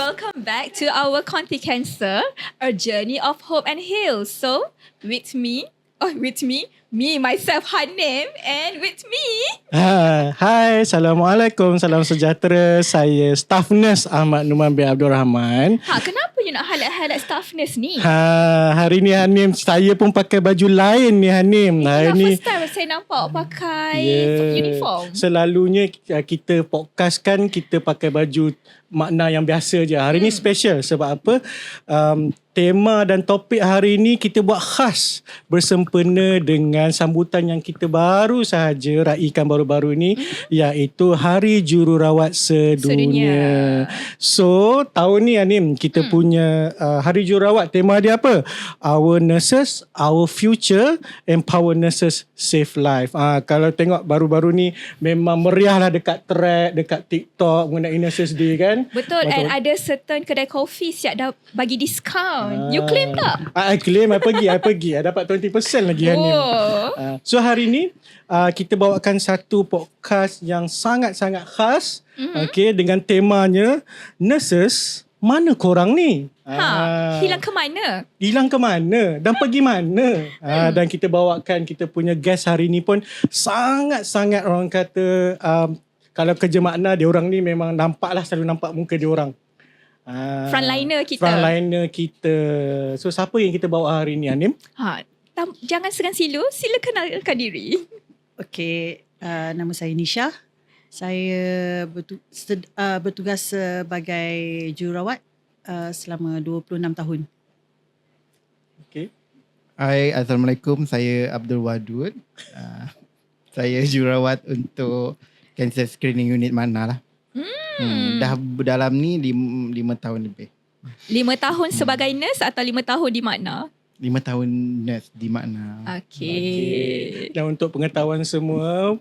welcome back to our Conti Cancer, a journey of hope and heal. So, with me, myself, Hanem, and with me. Hai, Assalamualaikum, salam sejahtera. Saya Staff Nurse Ahmad Numan bin Abdul Rahman. Kenapa you nak highlight staff nurse ni? Hari ni Hanim, saya pun pakai baju lain ni Hanim. Hari ni first time saya nampak pakai uniform. Selalunya kita podcast kan, kita pakai baju makna yang biasa je. Hari ni special sebab apa? Tema dan topik hari ni kita buat khas bersempena dengan sambutan yang kita baru sahaja raikan baru-baru ni, iaitu Hari Jururawat Sedunia. So, tahun ni Anim, kita punya Hari Jururawat, tema dia apa? Our Nurses, Our Future, Empower Nurses, Save Life. Kalau tengok baru-baru ni memang meriah lah dekat track, dekat TikTok mengenai Nurses Day kan? Betul. And ada certain kedai kopi siap dah bagi diskaun. You claim tak? I claim, I pergi. I dapat 20% lagi Hanim. So hari ni kita bawakan satu podcast yang sangat-sangat khas. Okay, dengan temanya Nurses, mana korang ni? Hilang ke mana? Hilang ke mana dan pergi mana? Dan kita bawakan kita punya guest hari ni pun sangat-sangat orang kata kalau kerja makna dia orang ni memang selalu nampak muka dia orang. Frontliner kita. So siapa yang kita bawa hari ni Anim? Jangan segan silu, sila kenalkan diri. Okey, nama saya Nisha. Saya bertugas sebagai jururawat selama 26 tahun. Okey. Hai, Assalamualaikum. Saya Abdul Wadud. Saya jururawat untuk Cancer Screening Unit Makna lah. Dah dalam ni 5 tahun lebih. 5 tahun sebagai nurse atau 5 tahun di Makna? 5 tahun nurse di Makna. Okay. Dan untuk pengetahuan semua,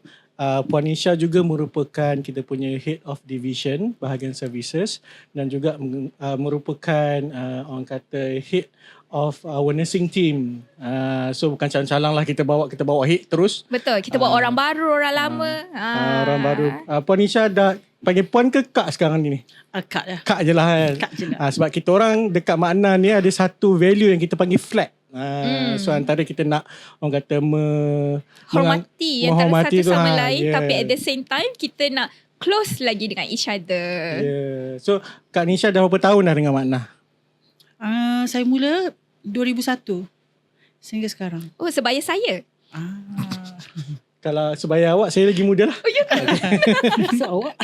Puan Nisha juga merupakan kita punya Head of Division Bahagian Services dan juga merupakan orang kata Head of our nursing team. So bukan calang-calang lah kita bawa head terus. Betul, kita bawa orang baru, orang lama. Orang baru. Puan Nisha dah panggil puan ke kak sekarang ni? Kak lah. Kak je lah kan. Kak je lah. Sebab kita orang dekat makna ni ada satu value yang kita panggil flag. So antara kita nak orang kata menghormati antara satu tu, sama lain, tapi at the same time kita nak close lagi dengan each other. So Kak Nisha dah berapa tahun dah dengan makna? Saya mula 2001 sehingga sekarang. Oh, sebaya saya. Kalau sebaya awak, saya lagi muda lah. Oh, ya kan? So, awak?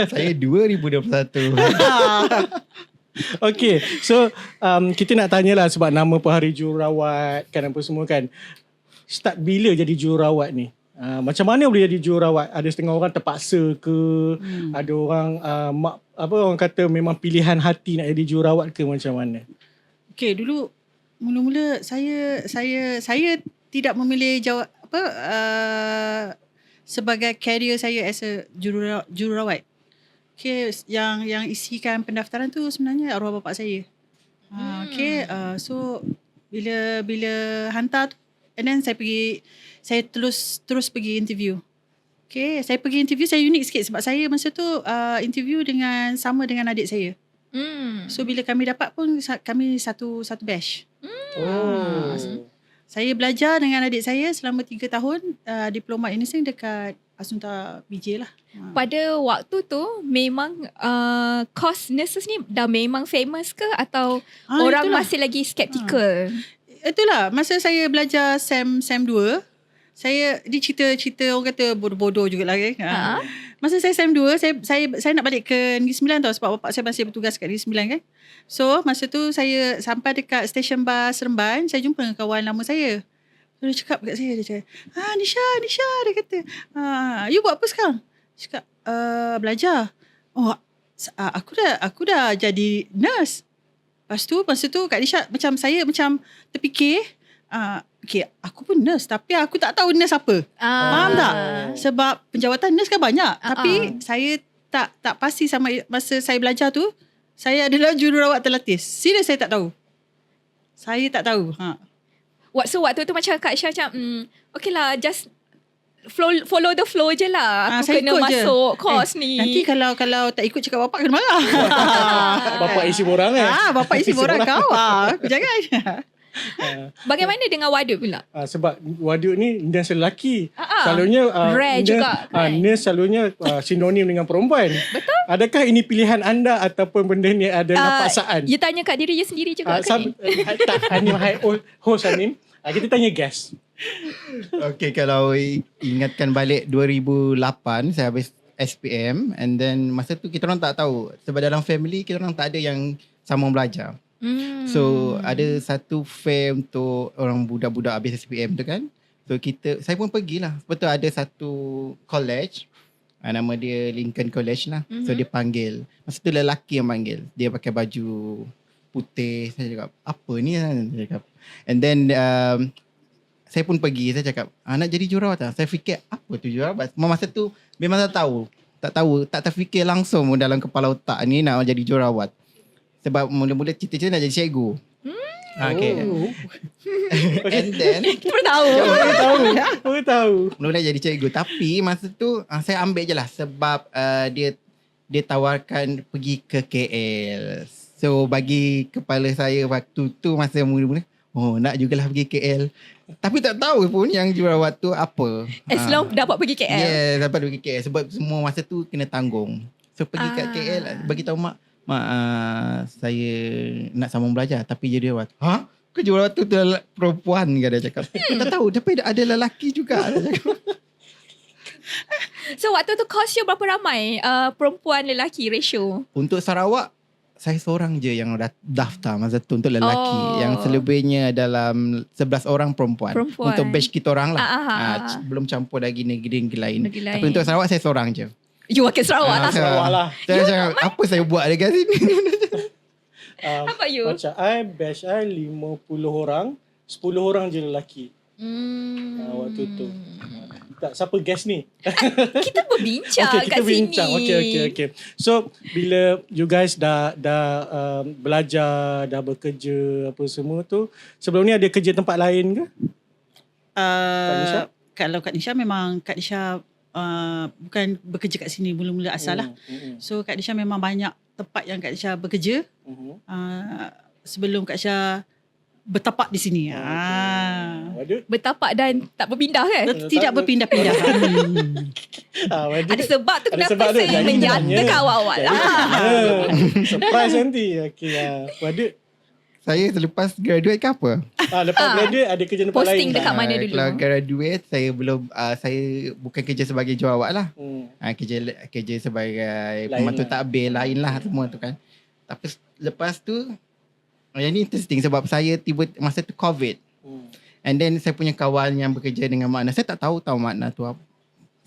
Saya 2021. Okay, so kita nak tanyalah sebab nama pun Hari Jururawat kan apa semua kan. Start bila jadi jururawat ni? Macam mana boleh jadi jururawat? Ada setengah orang terpaksa ke? Ada orang orang kata memang pilihan hati nak jadi jururawat ke macam mana? Okay, dulu mula-mula saya tidak memilih sebagai career saya as a jururawat. Okay, yang isikan pendaftaran tu sebenarnya arwah bapa saya. Okay, so bila hantar tu, and then saya terus pergi interview. Okay, saya pergi interview, saya unik sikit sebab saya masa tu interview sama dengan adik saya. So bila kami dapat pun kami satu batch. Saya belajar dengan adik saya selama 3 tahun diploma in nursing dekat Assunta BJ lah. Pada waktu tu memang course nurses ni dah memang famous ke atau orang itulah masih lagi skeptical? Itulah masa saya belajar SEM 2, saya cerita orang kata bodoh-bodoh jugalah kan. Masa saya SEM 2, saya nak balik ke Negeri Sembilan tau sebab bapak saya masih bertugas kat Negeri Sembilan kan. So masa tu saya sampai dekat stesen bas Seremban, saya jumpa dengan kawan lama saya. Dia cakap dekat saya, dia cakap, Nisha, dia kata, you buat apa sekarang? Dia cakap, belajar. Oh, aku dah jadi nurse. Masa tu Kak Nisha saya terfikir, okay, aku pun nurse tapi aku tak tahu nurse apa. Faham tak? Sebab penjawatan nurse kan banyak. Tapi saya tak pasti sama masa saya belajar tu, saya adalah jururawat terlatih. Serius saya tak tahu. So waktu tu macam Kak Syah macam okay lah, just follow the flow je lah. Aku saya kena ikut je. masuk course ni. Nanti kalau tak ikut cakap bapak kena marah. Bapak isi borang kan? Bapak isi borang kau. Jangan. Bagaimana dengan Wadud pula? Sebab Wadud ni nurse lelaki. Ah, Selalunya rare juga, kan? nurse selalunya sinonim dengan perempuan. Betul. Adakah ini pilihan anda ataupun benda ni adalah paksaan? You tanya kat diri you sendiri juga kan? Tak hanya host Hanim. Kita tanya guest. Okay, kalau ingatkan balik 2008 saya habis SPM, and then masa tu kita orang tak tahu sebab dalam family kita orang tak ada yang sambung belajar. So ada satu fair untuk orang budak-budak habis SPM tu kan. So saya pun pergilah. Betul ada satu college, nama dia Lincoln College lah. So dia panggil. Masa tu lelaki yang panggil. Dia pakai baju putih. Saya cakap, apa ni? Saya cakap. And then saya pun pergi. Saya cakap, nak jadi jururawat tak? Saya fikir, apa tu jururawat? Masa tu memang tak terfikir langsung dalam kepala otak ni nak jadi jururawat. Sebab mula-mula cita-cita nak jadi cikgu. Okay. And then Kita pun tahu. Aku tahu. mula-mula jadi cikgu. Tapi masa tu saya ambil je lah. Sebab dia tawarkan pergi ke KL. So bagi kepala saya waktu tu masa mula-mula, nak jugalah pergi KL. Tapi tak tahu pun yang jururawat tu apa. As long dapat pergi KL. Yeah, dapat pergi KL. Sebab semua masa tu kena tanggung. So pergi kat KL, bagi tahu mak, saya nak sambung belajar tapi jadi jururawat. Ke jururawat tu perempuan ke dia cakap. Tak tahu, tapi ada lelaki juga dia cakap. So waktu tu course you berapa ramai? Perempuan lelaki ratio? Untuk Sarawak, saya seorang je yang daftar masa tu untuk lelaki. Oh. Yang selebihnya dalam 11 orang perempuan. Untuk batch kita orang lah. Belum campur lagi negeri-negeri lain. Tapi untuk Sarawak saya seorang je. You wakil Sarawak lah. Sarawak lah. Saya cakap, apa saya buat dekat sini? How about you? Macam batch 50 orang, 10 orang je lelaki. Waktu tu. Tak, siapa guest ni? Kita berbincang Okay, kat kita bincang. sini. Okay. So, bila you guys dah belajar, dah bekerja apa semua tu, sebelum ni ada kerja tempat lain ke? Kalau Kak Nisha memang Kak Nisha bukan bekerja kat sini mula-mula asal lah. So Kak Nisha memang banyak tempat yang Kak Nisha bekerja sebelum Kak Nisha bertapak di sini. Wadud? Bertapak dan tak berpindah kan? Tidak berpindah-pindah. Wadud. Ada sebab tu Ada kenapa sebab tu, saya jangan menyatakan tanya. awal-awal lah. Surprise nanti. Okay, Wadud. Saya selepas graduate ke apa? Lepas graduate ada kerja tempat lain. Posting dekat mana dulu? Kalau graduate saya belum saya bukan kerja sebagai jururawat lah. Kerja sebagai pembantu lah. takbir lain lah semua tu kan. Tapi lepas tu yang ni interesting sebab saya masa tu COVID. And then saya punya kawan yang bekerja dengan makna, saya tak tahu makna tu apa.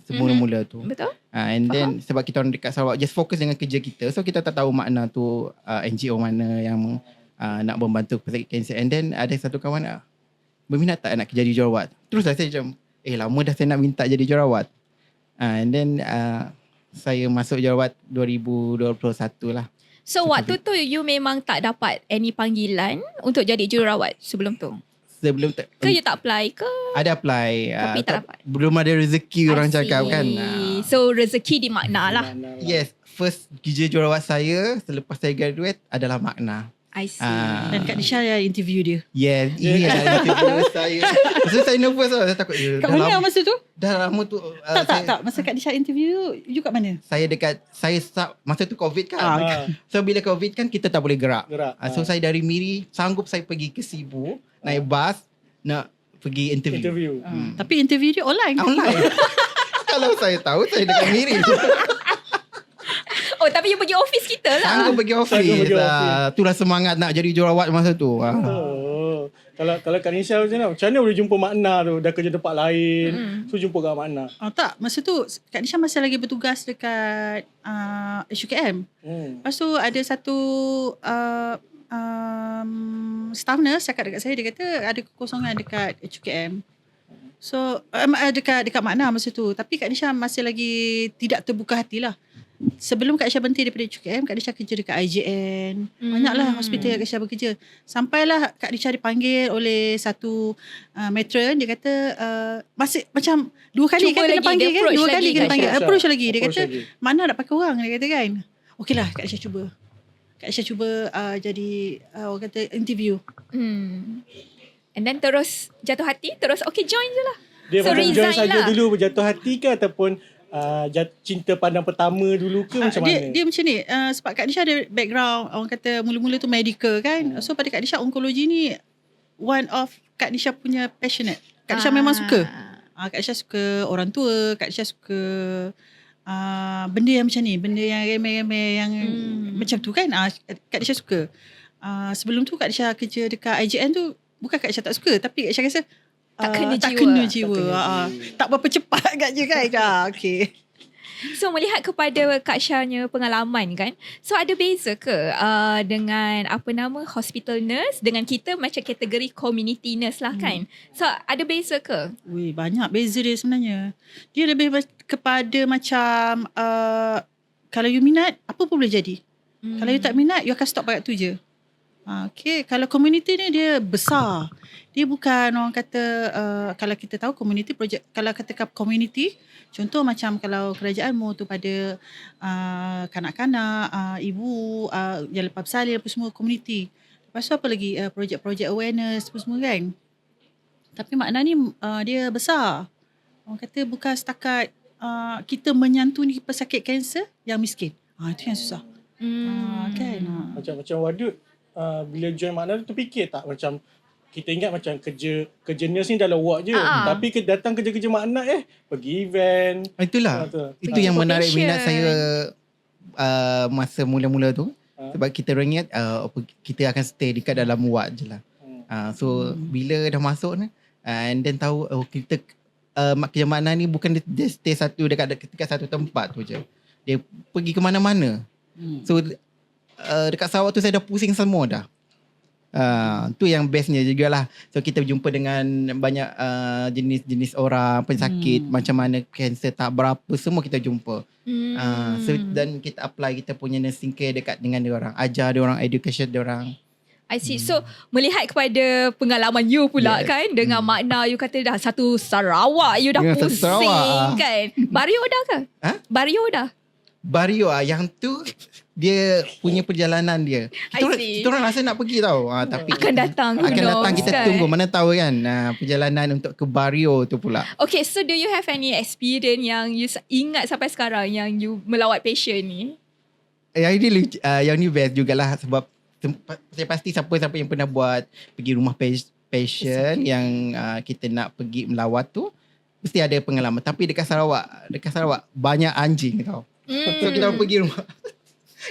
Semula-mula tu. Betul? And then sebab kita orang dekat Sarawak just fokus dengan kerja kita. So kita tak tahu makna tu NGO mana yang nak membantu pesakit kanser. And then ada satu kawan berminat tak nak jadi jururawat. Terus saya macam lama dah saya nak minta jadi jururawat. And then saya masuk jururawat 2021 lah. So waktu tu you memang tak dapat any panggilan untuk jadi jururawat sebelum tu? Sebelum Ke you tak apply ke? ada apply Tapi tak dapat. belum ada rezeki orang I see. cakap kan. So rezeki di makna lah. Yes, first kerja jururawat saya selepas saya graduate adalah makna. I see. Dan Kak Nisha yang interview dia. Yes, ini adalah interview saya. Masa saya nervous tau. Saya takut Kat mana masa tu? dah lama tu. Tak. Masa Kak Nisha interview, you kat mana? Masa tu COVID kan. So bila COVID kan kita tak boleh gerak. So saya dari Miri sanggup saya pergi ke Sibu, naik bas nak pergi interview. Tapi interview dia online. Online. Kalau saya tahu saya dekat Miri. Oh tapi you pergi office kita lah. Sanggup pergi office. Itulah semangat nak jadi jururawat masa tu. Kalau Kak Nisha macam mana boleh jumpa makna tu? Dah kerja tempat lain. So jumpa kat makna. Tak, masa tu Kak Nisha masih lagi bertugas dekat HUKM. Lepas tu ada satu staff nurse cakap dekat saya, dia kata ada kekosongan dekat HUKM. So dekat makna masa tu. Tapi Kak Nisha masih lagi tidak terbuka hati lah. sebelum Kak Aisyah berhenti daripada UKM, Kak Aisyah kerja dekat IJN. Banyaklah hospital yang Kak Aisyah bekerja. Sampailah Kak Aisyah dipanggil oleh satu matron. Dia kata masih macam 2 kali Cuba kan kena lagi, panggil dia kan. approach 2 kali lagi, kena Kak panggil. Aisyah. Approach lagi. Dia Approach kata lagi. mana nak pakai orang. Dia kata kan. Okeylah Kak Aisyah cuba. Kak Aisyah cuba jadi orang kata interview. And then terus jatuh hati, terus okay join je lah. Dia So, macam join resign saja lah. dulu berjatuh hati ke ataupun cinta pandang pertama dulu ke macam mana? Dia macam ni sebab Kak Nisha ada background orang kata mula-mula tu medical kan. So pada Kak Nisha onkologi ni one of Kak Nisha punya passionate. Kak Nisha memang suka. Kak Nisha suka orang tua, Kak Nisha suka benda yang macam ni, benda yang remeh-remeh yang macam tu kan. Kak Nisha suka. Sebelum tu Kak Nisha kerja dekat IJN tu bukan Kak Nisha tak suka tapi Kak Nisha rasa Tak kena tak jiwa. kena jiwa. Tak berapa cepat kat je kan. Okay. So melihat kepada Kak Syahnya pengalaman kan, so ada beza ke dengan apa nama hospital nurse dengan kita macam kategori community nurse lah kan? So ada beza ke? Banyak beza dia sebenarnya. Dia lebih kepada macam kalau you minat apa pun boleh jadi. Kalau you tak minat you akan stop kat tu je. Okay, kalau community ni dia besar. Dia bukan orang kata kalau kita tahu community project, kalau katakan community, contoh macam kalau kerajaan mau tu pada kanak-kanak, ibu, yang lepas bersalin apa semua community. Lepas tu apa lagi projek-projek awareness apa semua kan. Tapi makna ni dia besar. Orang kata bukan setakat kita menyantuni pesakit kanser yang miskin. Itu yang susah. Kan. Macam Wadud bila join makna tu terfikir tak macam kita ingat macam kerja nurse ni dalam ward je. Tapi datang kerja-kerja makna pergi event. Itulah. Itu Pergi yang for menarik patient. minat saya masa mula-mula tu. Sebab kita orang ingat kita akan stay dekat dalam ward je lah. So bila dah masuk ni and then tahu kita kerja makna ni bukan dia stay dekat satu tempat tu je. Dia pergi ke mana-mana. So dekat Sarawak tu saya dah pusing semua dah. Tu yang bestnya jugalah. So kita berjumpa dengan banyak jenis-jenis orang pesakit, macam mana kanser tak berapa, semua kita jumpa. So dan kita apply kita punya nursing care dekat dengan dia orang, ajar dia orang, education dia orang. I see. So melihat kepada pengalaman you pula kan dengan makna you kata dah satu Sarawak you dah Ya, satu pusing Sarawak. kan. Bario dah ke? Bario dah. Bario yang tu dia punya perjalanan dia. I see. Kita orang rasa nak pergi tau. Tapi Akan datang, who akan datang knows, kita kan? tunggu mana tahu kan perjalanan untuk ke Bario tu pula. Okay, so do you have any experience yang you ingat sampai sekarang yang you melawat patient ni? Yang ni best jugalah sebab saya pasti siapa-siapa yang pernah buat pergi rumah patient yang kita nak pergi melawat tu mesti ada pengalaman. Tapi dekat Sarawak banyak anjing tau. So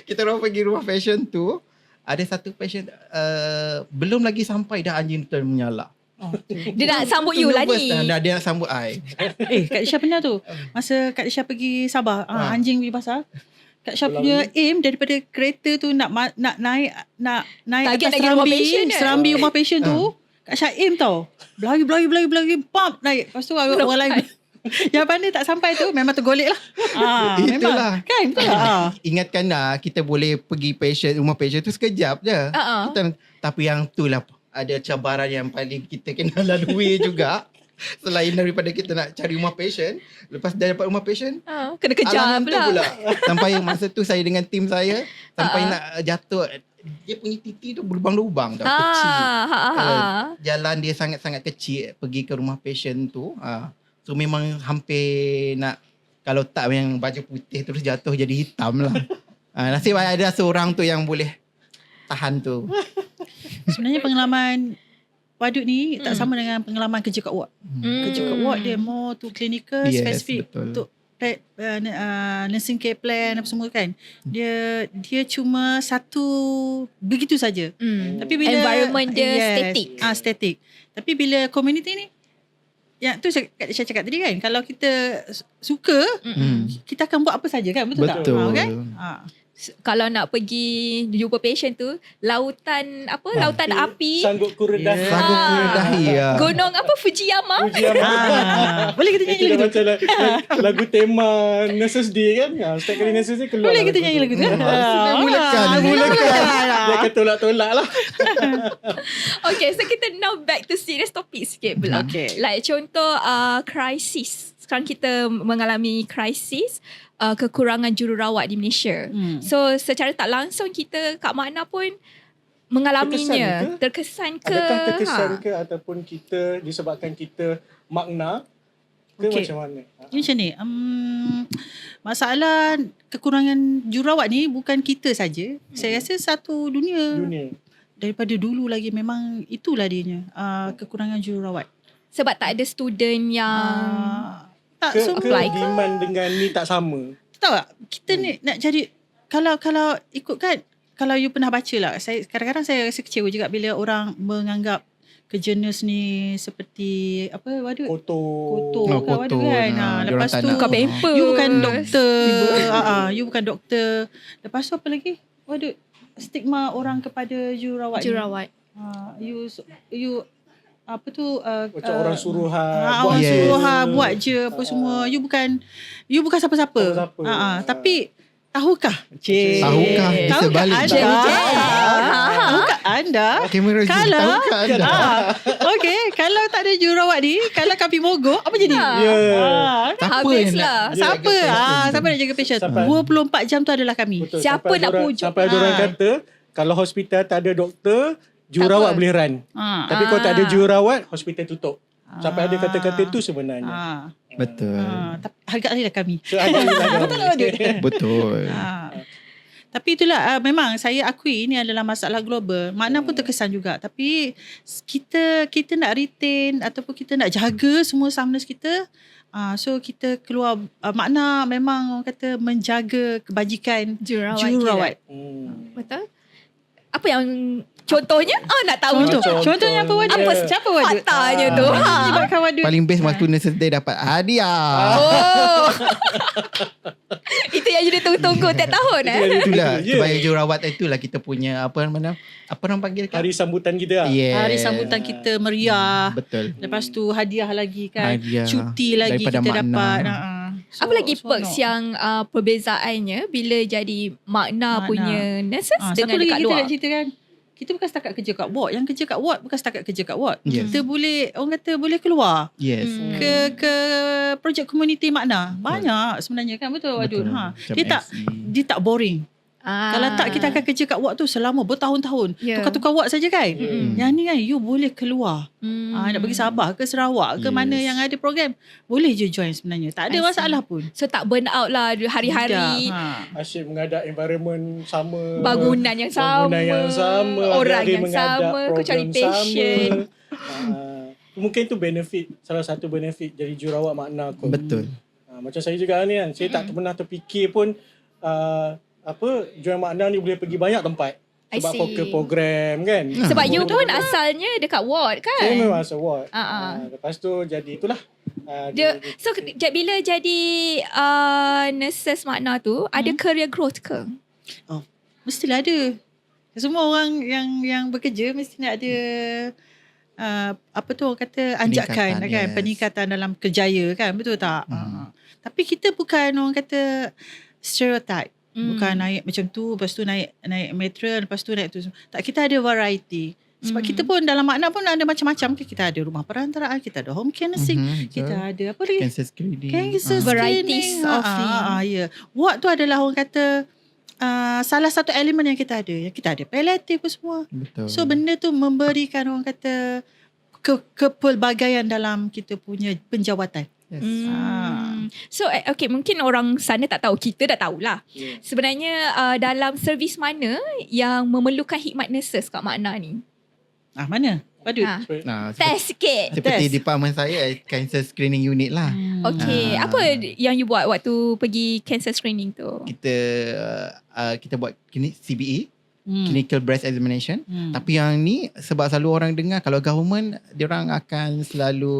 kita orang pergi rumah patient tu, ada satu patient belum lagi sampai dah anjing tu menyala. Dia nak sambut you lah ni. Dia nak sambut I. Kak Isha pernah tu. Masa Kak Isha pergi Sabah, anjing pergi pasar. Kak Isha punya aim daripada kereta tu nak naik Target atas lagi rumah patient, serambi rumah patient tu. Kak Isha aim tau. Belagi pump naik. Lepas tu orang lain yang pandai tak sampai tu memang tergolek lah. Itulah. Memang. Kan betul lah. Ingatkan kita boleh pergi rumah patient tu sekejap je. Tapi yang tu lah ada cabaran yang paling kita kena lalui juga. Selain daripada kita nak cari rumah patient, lepas dah dapat rumah patient, kena kejar pula. Sampai masa tu saya dengan tim saya sampai nak jatuh, dia punya titi tu berlubang-lubang tau, kecil. Jalan dia sangat-sangat kecil pergi ke rumah patient tu. So memang hampir nak, kalau tak yang baju putih terus jatuh jadi hitam lah. Nasib ada seorang tu yang boleh tahan tu. Sebenarnya pengalaman Wadud ni tak sama dengan pengalaman kerja kat ward. Kerja kat ward dia more to clinical, spesifik untuk nursing care plan apa semua kan. Dia cuma satu begitu saja. Tapi bila environment dia static. Static. Tapi bila community ni, yang tu saya cakap tadi kan, kalau kita suka, kita akan buat apa saja kan, betul tak? Betul. Kan? kalau nak pergi jumpa patient tu, lautan lautan api, Sanggup kuredahi. Sanggup kuredahi ya. gunung apa, Fujiyama. Boleh kita nyanyi Itu dah lagu tu? macam lagu tema Nurses Day kan. Setiap kali Nurses Day keluar. Boleh kita nyanyi lagu tu? Mulakan. Dia akan tolak-tolak lah. Okay, so kita now back to serious topic sikit pula. Okay. Like contoh krisis. Sekarang kita mengalami krisis kekurangan jururawat di Malaysia. So secara tak langsung kita kat mana pun mengalaminya. Terkesan ke? Adakah terkesan ke ataupun kita disebabkan kita makna ke macam mana? Ini macam ni. Masalah kekurangan jururawat ni bukan kita saja. Saya rasa satu dunia. Daripada dulu lagi memang itulah dianya. Kekurangan jururawat. Sebab tak ada student yang Tak Ke apply ke? demand dengan ni tak sama. tahu tak? Kita ni nak jadi kalau ikutkan, kalau you pernah baca lah, saya kadang-kadang saya rasa kecewa juga bila orang menganggap kerja nurse ni seperti apa, wadud? Kotor kan, wadud kan. Lepas tu tukar paper. you bukan doktor. You bukan doktor. Lepas tu apa lagi? Wadud, stigma orang kepada jururawat. jururawat. You apa tu Macam orang suruhan. orang Yes. suruhan buat je apa semua. You bukan siapa-siapa. Siapa-siapa. Tapi tahukah? Tahukah sebaliknya? Tahukah anda? Kamera zoom. Kalau Tahukah anda? okey, kalau tak ada jururawat ni, kalau kami mogok, apa jadi? Ya. Siapa Habis yang nak lah. Siapa? jaga patient? Siapa nak jaga patient? Sampai- 24 jam tu adalah kami. Betul. Siapa Sampai nak ada orang- pujuk? Sampai ada orang kata kalau hospital tak ada doktor, jururawat boleh run. Tapi kalau tak ada jururawat, hospital tutup. Sampai ada kata-kata tu sebenarnya. Betul. Tapi hargailah kami. So, ada Betul tak, Wadud? Betul. Tapi itulah memang saya akui ini adalah masalah global. Makna pun terkesan juga. Tapi kita nak retain ataupun kita nak jaga semua sameness kita. So kita keluar makna memang orang kata menjaga kebajikan jururawat. Betul. Apa yang contohnya? Nak tahu Contoh. juga. Contohnya apa, Wadud? Apa Siapa, Wadud? faktanya tu? Menyebabkan Wadud. Paling best waktu Nurses Day dapat hadiah. Oh. Itu yang you tunggu-tunggu tiap tahun Itulah Ya. sebagai jururawat, itulah kita punya apa orang panggil kan? Hari sambutan kita lah. Yeah. Hari sambutan kita meriah. Betul. Lepas tu hadiah lagi kan. Hadiah. Cuti lagi Daripada kita makna. dapat. Apa lagi perks yang perbezaannya bila jadi makna punya nurses Satu dengan lagi dekat kita luar? nak ceritakan. Kita bukan setakat kerja kat ward. Yang kerja kat ward bukan setakat kerja kat ward. Yes. Kita boleh, orang kata boleh keluar Yes. ke projek komuniti makna. Banyak sebenarnya kan, betul Wadud. Macam Dia tak boring. Kalau tak, kita akan kerja kat ward tu selama bertahun-tahun. Ya. Tukar-tukar ward saja kan. Yang ni kan you boleh keluar. Nak pergi Sabah ke Sarawak ke mana yang ada program, boleh je join sebenarnya. Tak ada I see. masalah pun. So tak burn out lah hari-hari. Asyik mengadap environment sama. Bangunan yang sama. Bangunan yang sama. Orang hari-hari yang mengadap sama. Kau cari program patient. sama. Mungkin tu benefit. Salah satu benefit jadi jururawat makna kot. Betul. Macam saya juga ni kan. Saya tak pernah terfikir pun jururawat makna ni boleh pergi banyak tempat. I Sebab see. fokus program kan. Sebab you pun asalnya dekat ward kan? Saya memang asal ward. Ah. Lepas tu jadi itulah. So bila jadi nurses makna tu, ada career growth ke? Mestilah ada. Semua orang yang bekerja mesti nak ada apa tu orang kata anjakan Peningkatan, kan, yes. peningkatan dalam kerjaya kan, betul tak? Tapi kita bukan orang kata stereotype. Bukan naik macam tu, lepas tu naik matron, lepas tu naik tu. Tak, kita ada variety. Sebab kita pun dalam makna pun ada macam-macam. Kita ada rumah perantaraan, kita ada home care nursing, kita ada apa lagi? Cancer screening. Cancer Varieties screening. of Ya. Ward tu adalah orang kata salah satu elemen yang kita ada. Kita ada palliative pun semua. Betul. So benda tu memberikan orang kata kepelbagaian dalam kita punya penjawatan. Yes. So okay, mungkin orang sana tak tahu, kita dah tahulah. Yeah. Sebenarnya dalam servis mana yang memerlukan khidmat nurses kat makna ni? Mana? Wadud. Nah, Test sikit. seperti Test. department saya, cancer screening unit lah. Okay, apa yang you buat waktu pergi cancer screening tu? Kita buat CBE, clinical breast examination. Tapi yang ni sebab selalu orang dengar kalau government dia orang akan selalu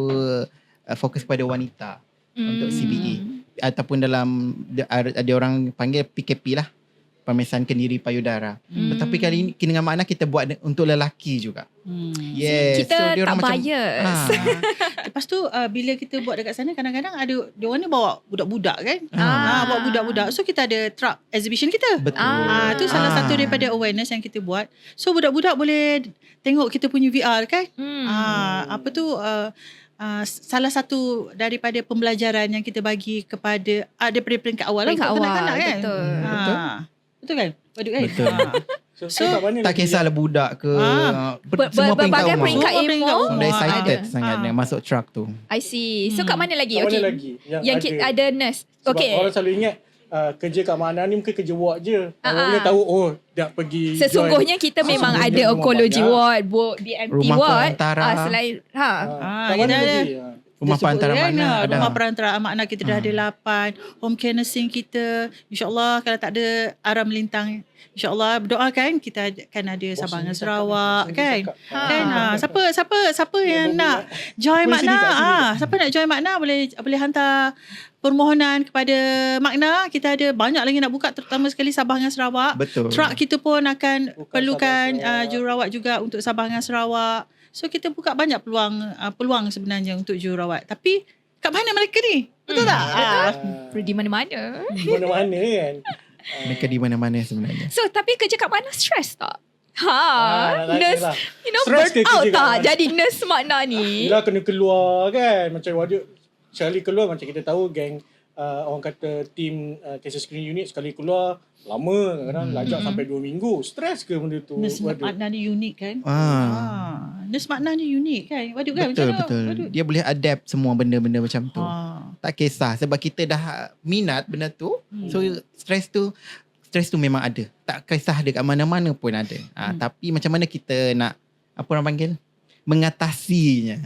fokus pada wanita untuk CBE ataupun dalam ada orang panggil PKP lah, pemeriksaan kendiri payudara. Tetapi kali ini dengan makna kita buat untuk lelaki juga. Yes. Kita dia tak orang bias. Lepas tu bila kita buat dekat sana, kadang-kadang ada diorang ni bawa budak-budak kan. Bawa budak-budak. So kita ada truck exhibition kita. Betul. Tu salah satu daripada awareness yang kita buat. So budak-budak boleh tengok kita punya VR kan. Apa tu salah satu daripada pembelajaran yang kita bagi kepada daripada peringkat awal Peringkat untuk awal, kanak-kanak kan. betul. Betul kan? Waduk kan? Betul. So, kat mana Tak lagi kisahlah budak ke semua Berbagai umur. peringkat Semua peringkat ilmu. umur. Dah excited ada. sangat dia masuk truck tu. I see. So kat mana lagi? Kat mana Okay. lagi Yang ada nurse. Sebab Okay. orang selalu ingat kerja kat Makna ni mungkin kerja ward je. Orang tahu nak pergi Sesungguhnya kita memang sesungguhnya ada memang oncology banyak. ward, BMT Rumah ward. perantara. Selain Kat kita mana ada lagi? Rumah Dia sebut perantara kan, Makna ada. Rumah perantara Makna kita dah ada 8. Home care nursing kita, InsyaAllah kalau tak ada arah melintang, InsyaAllah berdoakan kita akan ada Sabangan Sarawak kan. Kan siapa yang nak join Boleh sini kat Makna, sini. siapa nak join Makna boleh hantar permohonan kepada Makna. Kita ada banyak lagi nak buka, terutama sekali Sabah dengan Sarawak. Betul. Truck kita pun akan Buka perlukan Sabah Sarawak. jururawat juga untuk Sabah dengan Sarawak. So kita buka banyak peluang sebenarnya untuk jururawat. Tapi kat mana mereka ni? Betul tak? di mana-mana. Di mana-mana kan. Mereka di mana-mana sebenarnya. So tapi kerja kat mana stress tak? nak tanya Nurse, lah. you know, Stress ke burn out kerja kat tak mana? jadi nurse Makna ni? Yelah kena keluar kan. Macam Waduk sekali keluar, macam kita tahu geng orang kata team cancer screening unit sekali keluar lama, kadang-kadang lajak sampai 2 minggu. Stres ke benda tu? Nurse Waduk? Makna ni unik kan? Nurse Makna ni unik kan? Waduk kan? Betul, Macam mana? betul. Waduk? Dia boleh adapt semua benda-benda macam tu. Ah. Tak kisah sebab kita dah minat benda tu. So stres tu memang ada. Tak kisah dia kat mana-mana pun ada. Tapi macam mana kita nak apa orang panggil? Mengatasinya.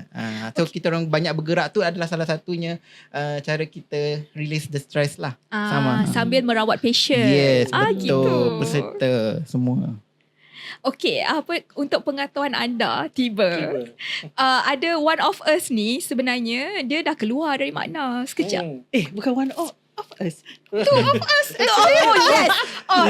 So kita orang banyak bergerak tu adalah salah satunya cara kita release the stress lah. Sama. Sambil merawat patient. Yes, Gitu. betul. Peserta semua. Okey, apa untuk pengetahuan anda tiba. Ada one of us ni sebenarnya dia dah keluar dari Makna sekejap. Bukan one of us. Oh yes.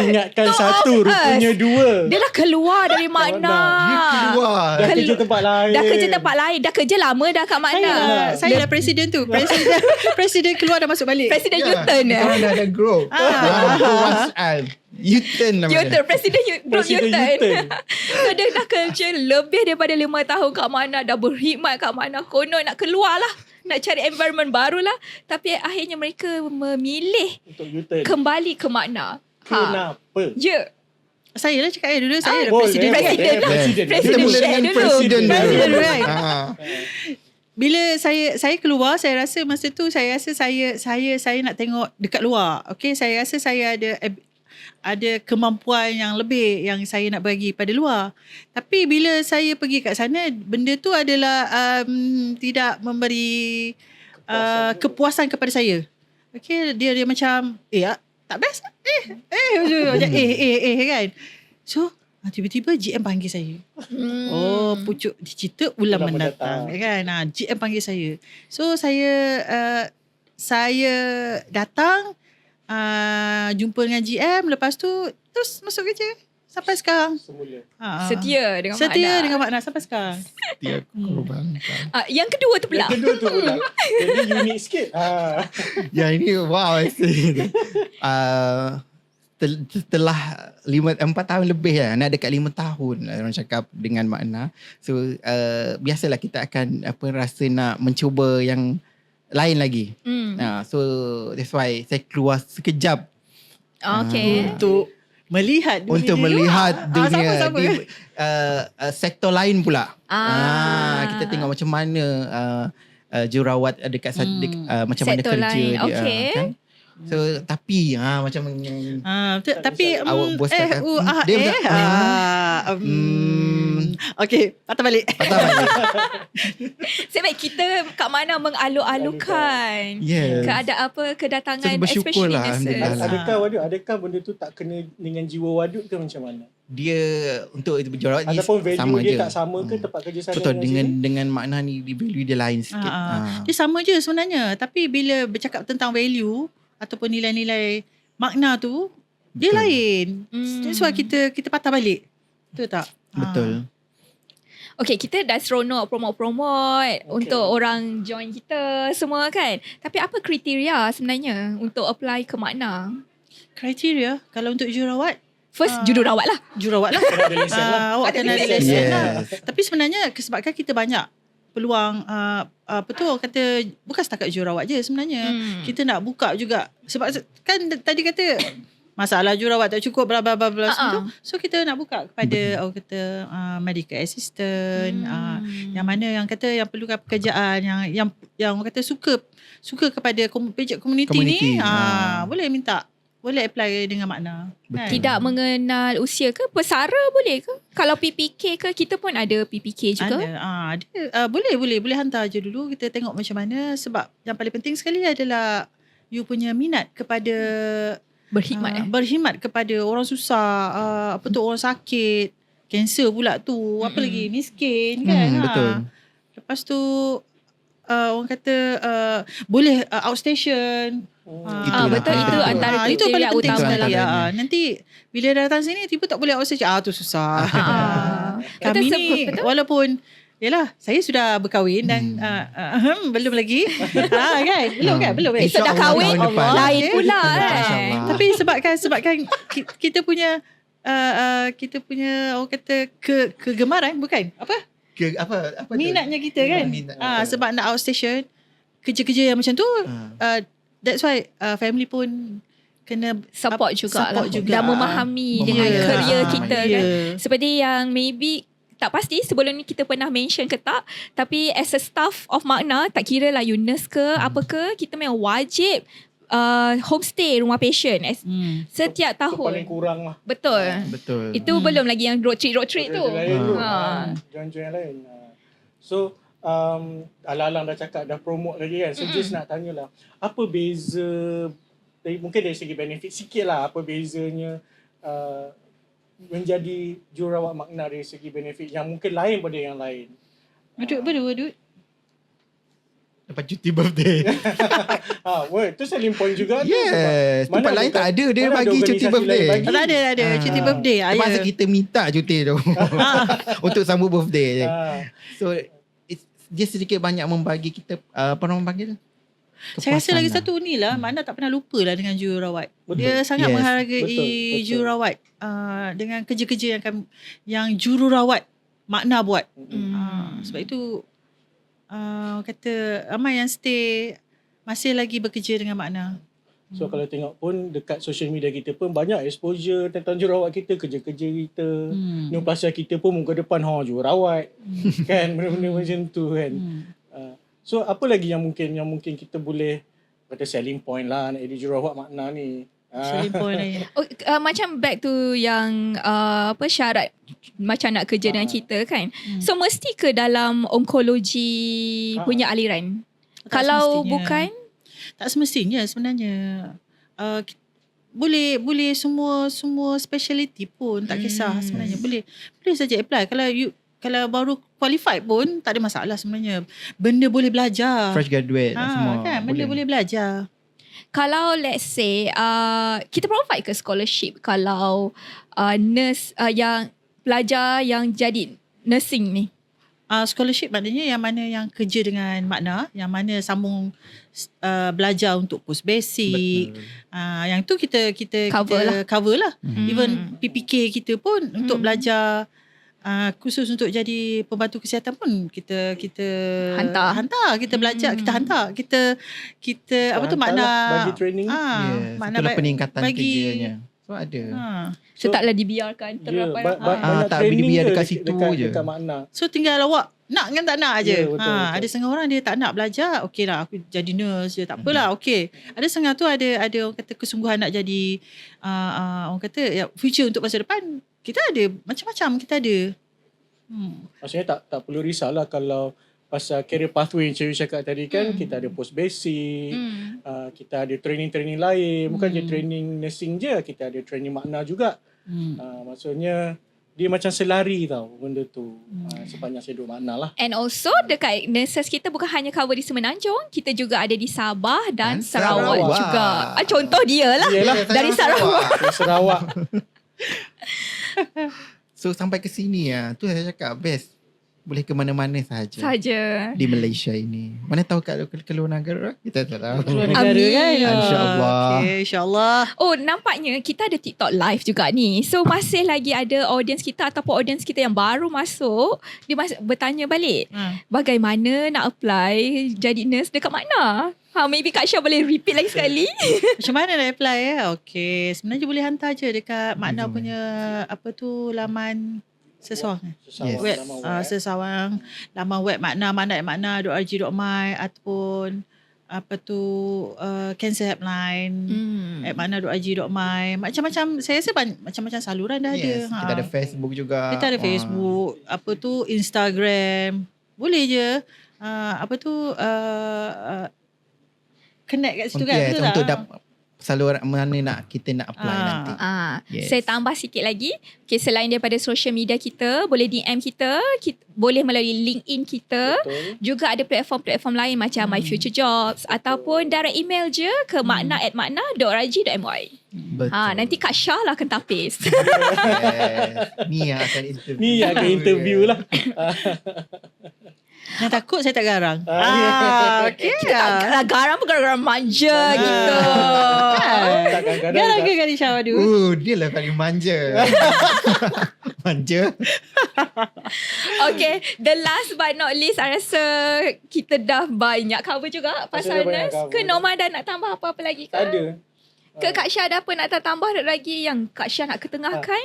Ingatkan two satu, of us. rupanya 2. Dia dah keluar dari Makna. Dia keluar. Dah kerja tempat lain. Dah kerja tempat lain. Dah kerja lama dah kat Makna. Saya dah presiden tu. Presiden keluar dah masuk balik. Presiden U-turn Kita dah ada grow. U-turn namanya. U-turn. Presiden Presiden U-turn. U-turn. So dia dah kerja lebih daripada 5 tahun kat Makna. Dah berkhidmat kat Makna. Konon nak keluar lah. Nak cari environment baru lah. Tapi akhirnya mereka memilih Untuk U-turn. kembali ke Makna. Kenapa? Ya. Saya lah cakap dulu. Saya dah Boleh. presiden. Presiden lah. Presiden. Kita Presiden mula share dengan dulu. presiden dulu. Presiden dulu, right? Bila saya keluar, saya rasa masa tu saya nak tengok dekat luar. Okay, saya rasa saya ada kemampuan yang lebih yang saya nak bagi pada luar. Tapi bila saya pergi kat sana, benda tu adalah tidak memberi kepuasan kepada saya. Okay, dia macam tak best. Kan. So tiba-tiba GM panggil saya. Oh, pucuk dicerita bulan Bulan mendatang mendatang. kan. GM panggil saya. So saya datang jumpa dengan GM, lepas tu terus masuk kerja sampai sekarang. Semula. setia dengan Makna. Setia dengan Makna sampai sekarang. Dia korban. Yang kedua tu pula. Yang kedua tu pula. Jadi unik sikit. Ya ini wow. Setelah 4 tahun lebih lah, nak dekat 5 tahun lah orang cakap dengan Makna. So biasalah kita akan rasa nak mencuba yang lain lagi. So that's why saya keluar sekejap Okay. Untuk melihat dunia. untuk melihat dunia sama-sama. di sektor lain pula. Ah. Kita tengok macam mana jururawat dekat macam mana Sektor kerja lain. dia. Okay. Kan? So tapi macam Betul. Tapi awak bos cakap, dia macam, okay, patah balik. patah balik. Sebab kita kat mana mengaluk-alukan Yes. kedatangan So, bersyukur especially lah, nurses. Alhamdulillah. Adakah benda tu tak kena dengan jiwa Waduk ke macam mana? Dia untuk jururawat ni Ataupun value sama dia je. tak sama ke tempat kerja sana Betul, dengan sini? dengan Makna ni value dia lain sikit. Dia sama je sebenarnya. Tapi bila bercakap tentang value ataupun nilai-nilai Makna tu, Dia Betul. lain. That's why kita patah balik. Betul tak? Betul. Okay, kita dah seronok promote-promote untuk orang join kita semua kan. Tapi apa kriteria sebenarnya untuk apply ke makna? Kriteria kalau untuk jururawat, First, jururawat lah. jururawat lah. Kena ada lesen lah. Awak Ada kena ada lesen. lesen Yes. lah. Tapi sebenarnya kesebabkan kita banyak peluang apa tu orang kata bukan setakat jururawat je sebenarnya. Kita nak buka juga sebab kan tadi kata masalah jururawat tak cukup bla bla bla bla semua tu. So kita nak buka kepada orang kata medical assistant yang mana yang kata yang perlukan pekerjaan yang orang kata suka kepada pejak community ni boleh minta, boleh apply dengan makna. Kan? Tidak mengenal usia ke? Pesara boleh ke? Kalau PPK ke? Kita pun ada PPK juga. Ada. Boleh hantar je dulu, kita tengok macam mana, sebab yang paling penting sekali adalah you punya minat kepada Berkhidmat berkhidmat kepada orang susah, apa tu, orang sakit, kanser pula tu, apa lagi, miskin kan. Betul. Lepas tu orang kata boleh outstation. Itulah. betul, itu antara itu paling kriteria penting utama sekali. lah. Nanti bila datang sini tiba tak boleh outstation, tu susah. Betul, Kami ni betul. walaupun yalah, saya sudah berkahwin dan belum lagi. Kan? Belum. Kita dah InsyaAllah kahwin, tahun depan. lain pula InsyaAllah. Tapi sebabkan kita punya orang kata kegemaran, bukan apa Apa tu? minatnya kita kan. Minat. Sebab nak outstation kerja-kerja yang macam tu, that's why family pun kena support juga support lah. juga. Dan memahami dengan Ya. career kita kan. Ya. Seperti yang maybe tak pasti sebelum ni kita pernah mention ke tak, tapi as a staff of makna, tak kira lah you nurse ke apa ke, kita memang wajib homestay rumah patient setiap Itu paling tahun. kurang lah. Betul. Betul. Itu belum lagi yang road trip tu. Join-join lain. So Alang dah cakap, dah promote lagi kan. So just nak tanyalah, apa beza mungkin dari segi benefit sikit lah, apa bezanya menjadi jururawat makna dari segi benefit yang mungkin lain pada yang lain. Badut. Dapat cuti birthday. Tu selling point juga. Yes. Sebab Tempat lain tak ada dia mana ada bagi cuti organisasi birthday. lain bagi. Tak ada cuti birthday. Terpaksa kita minta cuti tu untuk sambut birthday je. So dia sedikit banyak membagi kita apa orang panggil? Saya rasa Kepuasan lagi lah. satu ni lah, Makna tak pernah lupa lah dengan jururawat. Betul. Dia sangat Yes. menghargai Betul. jururawat dengan kerja-kerja yang jururawat Makna buat. Sebab itu kata ramai yang stay masih lagi bekerja dengan Makna. So kalau tengok pun dekat social media kita pun banyak exposure tentang jururawat kita, kerja-kerja kita. New Plaza kita pun muka depan jururawat. Kan, benda-benda macam tu kan. So apa lagi yang mungkin kita boleh kata selling point lah nak jadi jururawat makna ni. Selling point lagi. Macam back to yang syarat macam nak kerja dengan kita kan. So mesti ke dalam onkologi punya aliran? Tak Kalau semestinya. bukan, Tak semestinya sebenarnya. Boleh semua speciality pun tak kisah sebenarnya. Boleh saja apply. Kalau baru qualified pun tak ada masalah sebenarnya. Benda boleh belajar. Fresh graduate semua. Kan, benda boleh belajar. kalau let's say kita provide ke scholarship kalau nurse yang pelajar yang jadi nursing ni? Scholarship maknanya yang mana yang kerja dengan Makna, yang mana sambung belajar untuk post basic. Yang tu kita cover lah. Even PPK kita pun untuk belajar khusus untuk jadi pembantu kesihatan pun kita hantar, kita belajar, kita hantar, kita apa tu Makna bagi training. Yes, Makna itulah peningkatan kerjanya. So ada. So taklah dibiarkan terapai. banyak tak training biar je dekat situ je. dekat makna. So tinggal awak nak kan tak nak je. Ya, betul. Ada setengah orang dia tak nak belajar, okey lah aku jadi nurse je, tak apalah, okey. Ada setengah tu ada orang kata kesungguhan nak jadi orang kata ya, future untuk masa depan. Kita ada macam-macam, kita ada. Maksudnya tak perlu risaulah kalau pasal career pathway yang Cik cakap tadi kan, kita ada post basic, kita ada training-training lain, bukan je training nursing je, kita ada training makna juga. Maksudnya dia macam selari tau benda tu. Sepanjang saya duduk Makna lah. And also dekat nurses kita bukan hanya cover di Semenanjung, kita juga ada di Sabah dan Sarawak, Sarawak. juga. Contoh dia lah Yelah. dari Sarawak. Dari Sarawak. So sampai ke sini tu saya cakap best. Boleh ke mana-mana Saja. di Malaysia ini. Mana tahu kat keluar negara kita tak tahu. Keluar negara Amin. kan. InsyaAllah. Okay, insyaAllah. Oh, nampaknya kita ada TikTok live juga ni. So masih lagi ada audience kita ataupun audience kita yang baru masuk, dia bertanya balik, bagaimana nak apply jadi nurse dekat mana? Maybe Kak Syah boleh repeat lagi sekali. Macam mana nak apply Okay, sebenarnya boleh hantar je dekat Makna punya laman Sesawang. Yes. Web Nama web. Sesawang, laman web makna.rg.my ataupun cancer helpline @makna.rg.my. Macam-macam, saya rasa macam-macam saluran dah ada. Yes, kita ada Facebook juga. Kita ada Facebook, Instagram. Boleh je. Connect kat situ kan. Yes, Betul tak? untuk saluran mana kita nak apply nanti. Yes. Saya tambah sikit lagi. Okay, selain daripada social media kita, boleh DM kita boleh melalui LinkedIn kita. Betul. Juga ada platform-platform lain macam My Future Jobs ataupun direct email je ke makna@makna.rg.my. Betul. Nanti Kak Syah lah akan tapis. Yes. Ni yang akan interview. Ni ada interview lah. Yang takut saya tak garang. Okay. Kita tak garang pun gara-gara manja gitu. Takkan kadang Garang ke Kak Nisha Wadu? Dia lah paling manja. Manja. Okay, the last but not least, I rasa kita dah banyak cover juga pasal dah banyak nurse. cover. Ke Norma dah nak tambah apa-apa lagi ke? tak ada. Ke Kak Syah ada apa nak tambah lagi yang Kak Syah nak ketengahkan?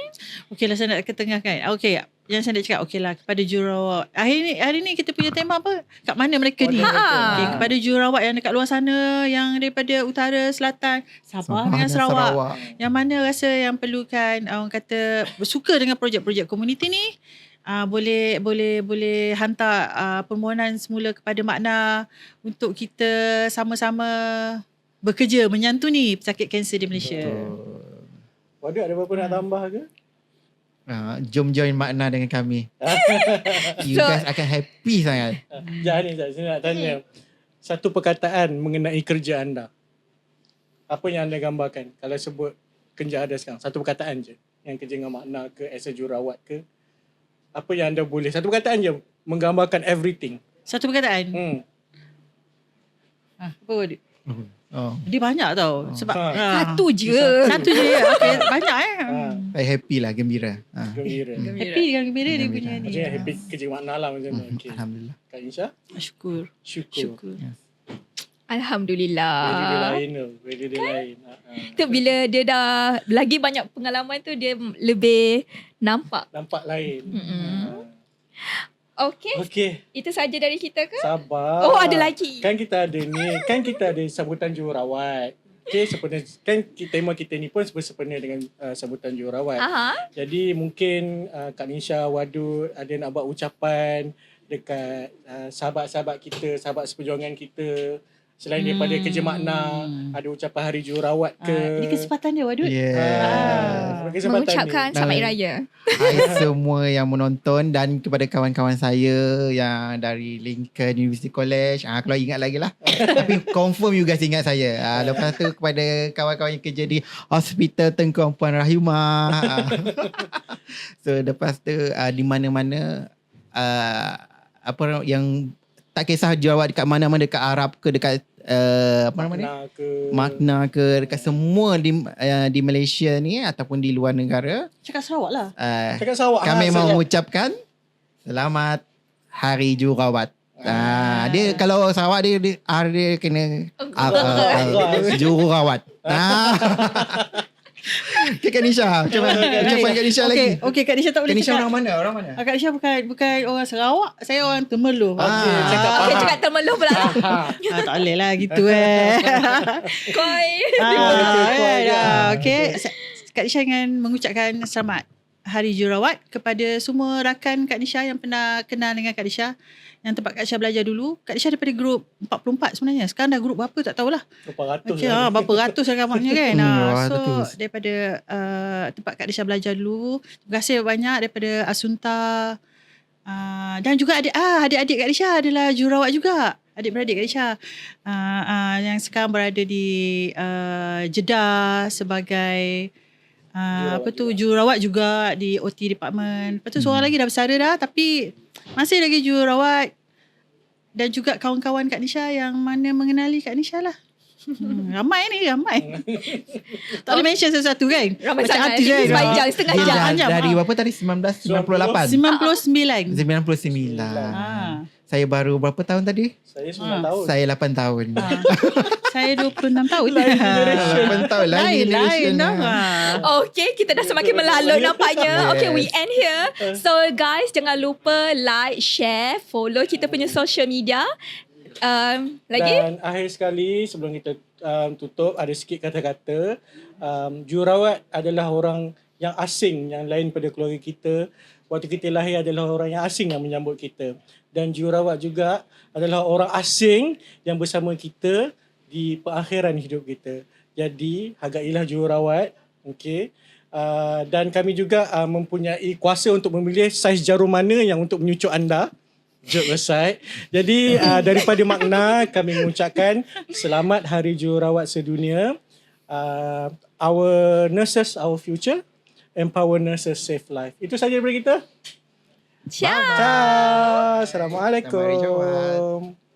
Okey lah, saya nak ketengahkan. Okey, yang saya nak cakap okey lah kepada jururawat. Hari ni kita punya tema apa? Kat mana mereka ni? Okay, kepada jururawat yang dekat luar sana, yang daripada utara, selatan, Sabah dengan Sarawak. Yang mana rasa yang perlukan orang kata suka dengan projek-projek komuniti ni, boleh hantar permohonan semula kepada Makna untuk kita sama-sama bekerja menyantuni pesakit kanser di Malaysia. Waduh, ada apa-apa nak tambah ke? Jom join Makna dengan kami. You guys akan happy sangat. Sekejap, saya nak tanya. Satu perkataan mengenai kerja anda. Apa yang anda gambarkan? Kalau sebut kerja anda sekarang, satu perkataan je. Yang kerja dengan Makna ke, as a jururawat ke. Apa yang anda boleh, satu perkataan je menggambarkan everything. Satu perkataan. Apa word? Dia banyak tau. Sebab Satu je. Satu je ya. Okay, banyak Saya happy lah, gembira. Gembira. Happy dengan gembira dia punya ni. Maksudnya happy kerja Makna lah macam tu. Okay. Alhamdulillah. Kak Insya? Syukur. Syukur. Yes. Alhamdulillah. Beda dia lain. Tu bila dia dah lagi banyak pengalaman tu, dia lebih nampak. Nampak lain. Okay. Itu saja dari kita ke? Sabar. Oh, ada lagi. Kan kita ada ni. Kan kita ada sambutan jururawat. Okay, sebenarnya kan tema kita ni pun sebenarnya dengan sambutan jururawat. Jadi mungkin Kak Nisha Wadud ada nak buat ucapan dekat sahabat-sahabat kita, sahabat seperjuangan kita. Selain daripada kerja Makna, ada ucapan hari jururawat ke. Ini kesempatan dia Wadud. Mengucapkan Selamat Hari Raya. Hai semua yang menonton dan kepada kawan-kawan saya yang dari Lincoln University College. Kalau ingat lagi lah. Tapi confirm you guys ingat saya. Lepas tu kepada kawan-kawan yang kerja di Hospital Tengku Puan Rahimah. So lepas tu di mana-mana apa yang tak kisah jururawat dekat mana-mana, dekat Arab ke, dekat Makna ke, dekat semua di Malaysia ni ataupun di luar negara. Cakap Sarawak lah. Cakap Sarawak. Kami mahu mengucapkan Selamat Hari Jururawat. Dia kalau Sarawak dia kena jururawat. Kak Nisha, ucapan Kak Nisha lagi. Okey, Kak Nisha tak boleh Kak Nisha cakap. orang mana? Kak Nisha bukan orang Sarawak, saya orang Temerloh. Cakap Temerloh pula. Tak boleh lah gitu Koi. Okey, Kak Nisha ingin mengucapkan selamat Hari Jururawat kepada semua rakan Kak Nisha yang pernah kenal dengan Kak Nisha, yang tempat Kak Nisha belajar dulu. Kak Nisha daripada grup 44 sebenarnya. Sekarang dah grup berapa tak tahulah. Berapa ratus Okay, lah. berapa ratus rakamnya kan. So ratus. daripada tempat Kak Nisha belajar dulu. Terima kasih banyak daripada Asunta. Dan juga adik-adik Kak Nisha adalah jururawat juga. Adik-beradik Kak Nisha. Yang sekarang berada di Jeddah sebagai jururawat juga di OT department. Lepas tu seorang lagi dah bersara dah tapi masih lagi jururawat. Dan juga kawan-kawan Kak Nisha yang mana mengenali Kak Nisha lah. Ramai. Tak boleh mention satu-satu kan. Ramai Macam sangat. artis kan. Sepanjang, setengah Dia jam. dah, dari berapa tadi? 1998. 99. 99. Saya baru berapa tahun tadi? Saya 9 tahun. Saya 8 tahun. Saya 26 tahun. 8 tahun lah. Lain dah. Okay, kita dah semakin melalut nampaknya. Okay, we end here. So guys, jangan lupa like, share, follow kita punya social media. Lagi? Dan akhir sekali sebelum kita tutup, ada sikit kata-kata. Jururawat adalah orang yang asing, yang lain pada keluarga kita. Waktu kita lahir adalah orang yang asing yang menyambut kita. Dan jururawat juga adalah orang asing yang bersama kita di perakhiran hidup kita. Jadi hargailah jururawat. Okay. Dan kami juga mempunyai kuasa untuk memilih saiz jarum mana yang untuk menyucuk anda. Joke aside. Jadi daripada Makna, kami mengucapkan selamat Hari Jururawat Sedunia. Our nurses, our future. Empower nurses, save life. Itu saja daripada kita. Ciao. Ciao. Assalamualaikum. Selamat Hari Jumaat.